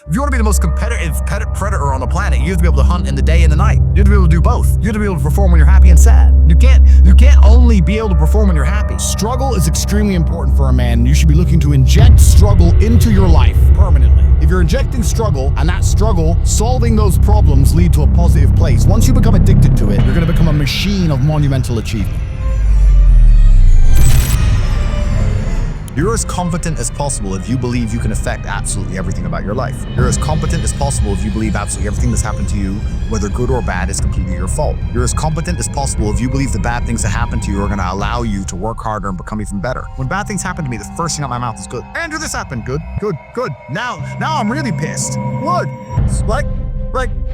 If you want to be the most competitive predator on the planet, you have to be able to hunt in the day and the night. You have to be able to do both. You have to be able to perform when you're happy and sad. You can't only be able to perform when you're happy. Struggle is extremely important for a man. You should be looking to inject struggle into your life permanently. If you're injecting struggle, and that struggle, solving those problems lead to a positive place, once you become addicted to it, you're going to become a machine of monumental achievement. You're as competent as possible if you believe you can affect absolutely everything about your life. You're as competent as possible if you believe absolutely everything that's happened to you, whether good or bad, is completely your fault. You're as competent as possible if you believe the bad things that happen to you are going to allow you to work harder and become even better. When bad things happen to me, the first thing out of my mouth is good. Andrew, this happened. Good. Now I'm really pissed. What?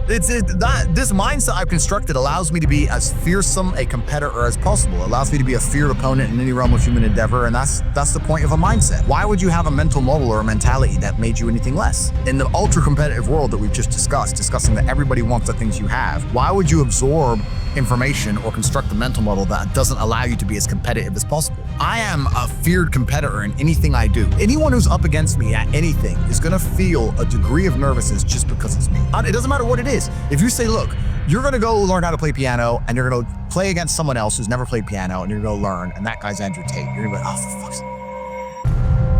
This mindset I've constructed allows me to be as fearsome a competitor as possible. It allows me to be a feared opponent in any realm of human endeavor, and that's the point of a mindset. Why would you have a mental model or a mentality that made you anything less? In the ultra-competitive world that we've just discussing that everybody wants the things you have, why would you absorb information or construct a mental model that doesn't allow you to be as competitive as possible? I am a feared competitor in anything I do. Anyone who's up against me at anything is gonna feel a degree of nervousness just because it's me. It doesn't matter what it is. If you say, look, you're gonna go learn how to play piano and you're gonna play against someone else who's never played piano and you're gonna go learn, and that guy's Andrew Tate, you're gonna be like, oh, for fuck's sake.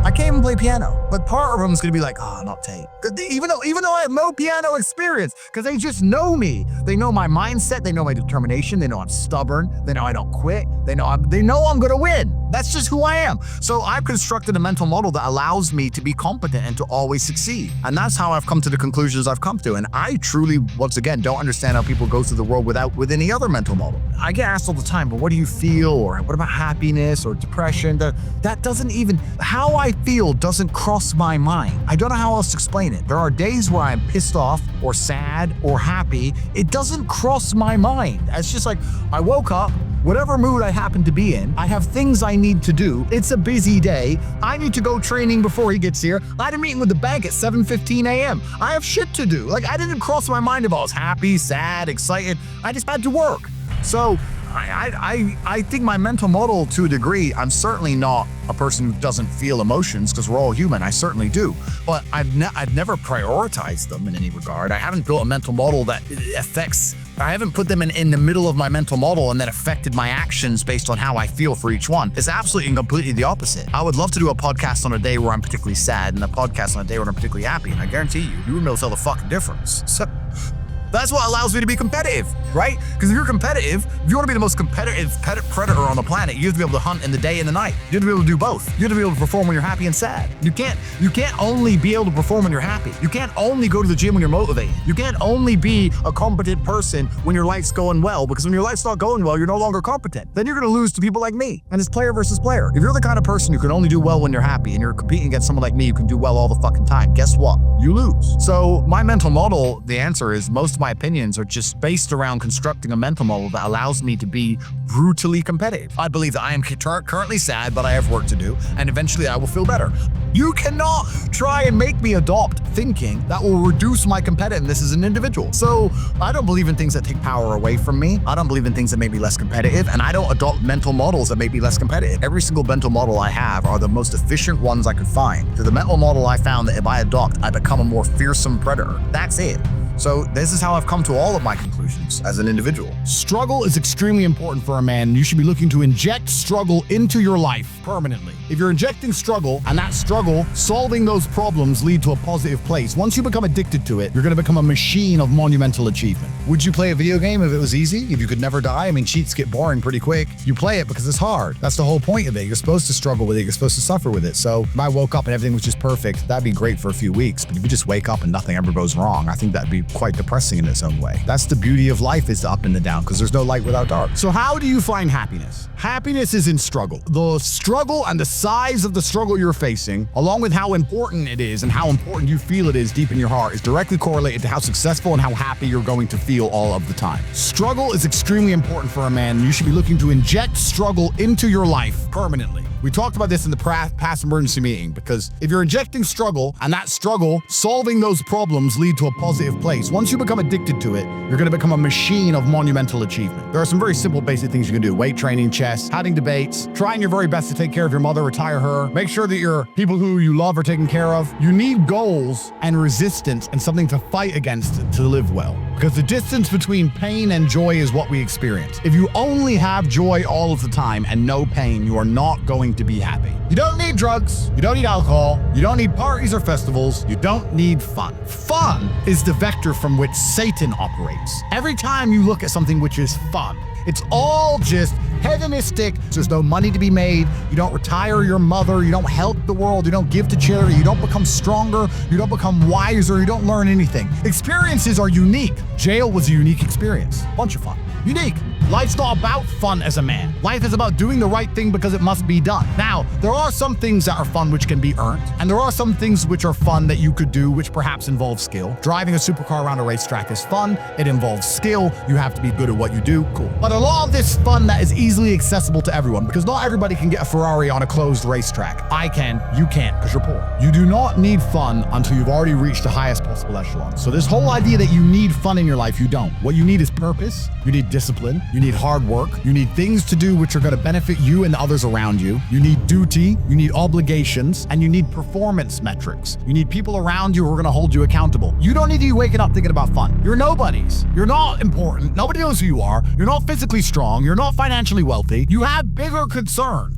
I can't even play piano, but part of them is gonna be like, oh, not Tate. Even though I have no piano experience, because they just know me. They know my mindset, they know my determination, they know I'm stubborn, they know I don't quit, they know I'm gonna win. That's just who I am. So I've constructed a mental model that allows me to be competent and to always succeed. And that's how I've come to the conclusions I've come to. And I truly, once again, don't understand how people go through the world with any other mental model. I get asked all the time, but what do you feel? Or what about happiness or depression? That doesn't even, how I feel doesn't cross my mind. I don't know how else to explain it. There are days where I'm pissed off or sad or happy. It doesn't cross my mind. It's just like, I woke up, whatever mood I happen to be in, I have things I need to do. It's a busy day. I need to go training before he gets here. I had a meeting with the bank at 7:15 a.m. I have shit to do. I didn't cross my mind if I was happy, sad, excited. I just had to work. So I think my mental model, to a degree, I'm certainly not a person who doesn't feel emotions, because we're all human. I certainly do. But I've never prioritized them in any regard. I haven't built a mental model that affects, I haven't put them in the middle of my mental model and then affected my actions based on how I feel for each one. It's absolutely and completely the opposite. I would love to do a podcast on a day where I'm particularly sad and a podcast on a day where I'm particularly happy. And I guarantee you wouldn't be able to tell the fucking difference. So that's what allows me to be competitive, right? Because if you're competitive, if you want to be the most competitive predator on the planet, you have to be able to hunt in the day and the night. You have to be able to do both. You have to be able to perform when you're happy and sad. You can't only be able to perform when you're happy. You can't only go to the gym when you're motivated. You can't only be a competent person when your life's going well, because when your life's not going well, you're no longer competent. Then you're going to lose to people like me, and it's player versus player. If you're the kind of person who can only do well when you're happy and you're competing against someone like me who can do well all the fucking time, guess what? You lose. So my mental model, the answer is most of my opinions are just based around constructing a mental model that allows me to be brutally competitive. I believe that I am currently sad, but I have work to do, and eventually I will feel better. You cannot try and make me adopt thinking that will reduce my competitiveness as an individual. So I don't believe in things that take power away from me. I don't believe in things that make me less competitive, and I don't adopt mental models that make me less competitive. Every single mental model I have are the most efficient ones I could find. They're the mental model I found that if I adopt, I become a more fearsome predator. That's it. So this is how I've come to all of my conclusions as an individual. Struggle is extremely important for a man. You should be looking to inject struggle into your life permanently. If you're injecting struggle, and that struggle, solving those problems lead to a positive place, once you become addicted to it, you're going to become a machine of monumental achievement. Would you play a video game if it was easy? If you could never die? I mean, cheats get boring pretty quick. You play it because it's hard. That's the whole point of it. You're supposed to struggle with it. You're supposed to suffer with it. So if I woke up and everything was just perfect, that'd be great for a few weeks. But if you just wake up and nothing ever goes wrong, I think that'd be quite depressing in its own way. That's the beauty of life, is the up and the down, because there's no light without dark. So how do you find happiness? Happiness is in struggle. The struggle and the size of the struggle you're facing, along with how important it is and how important you feel it is deep in your heart, is directly correlated to how successful and how happy you're going to feel all of the time. Struggle is extremely important for a man. You should be looking to inject struggle into your life permanently. We talked about this in the past emergency meeting, because if you're injecting struggle and that struggle, solving those problems lead to a positive place, once you become addicted to it, you're going to become a machine of monumental achievement. There are some very simple basic things you can do: weight training, chess, having debates, trying your very best to take care of your mother, retire her, make sure that your people who you love are taken care of. You need goals and resistance and something to fight against to live well, because the distance between pain and joy is what we experience. If you only have joy all of the time and no pain, you are not going to be happy. You don't need drugs, you don't need alcohol, you don't need parties or festivals, you don't need fun. Fun is the vector from which Satan operates. Every time you look at something which is fun, it's all just hedonistic. There's no money to be made. You don't retire your mother. You don't help the world. You don't give to charity. You don't become stronger. You don't become wiser. You don't learn anything. Experiences are unique. Jail was a unique experience. Bunch of fun. Unique. Life's not about fun as a man. Life is about doing the right thing because it must be done. Now, there are some things that are fun which can be earned, and there are some things which are fun that you could do which perhaps involve skill. Driving a supercar around a racetrack is fun. It involves skill. You have to be good at what you do. Cool. But a lot of this fun that is easily accessible to everyone, because not everybody can get a Ferrari on a closed racetrack. I can, you can't, because you're poor. You do not need fun until you've already reached the highest possible echelon. So this whole idea that you need fun in your life, you don't. What you need is purpose. You need discipline. You need hard work. You need things to do which are going to benefit you and others around you. You need duty. You need obligations. And you need performance metrics. You need people around you who are going to hold you accountable. You don't need to be waking up thinking about fun. You're nobodies. You're not important. Nobody knows who you are. You're not physically strong. You're not financially wealthy. You have bigger concerns.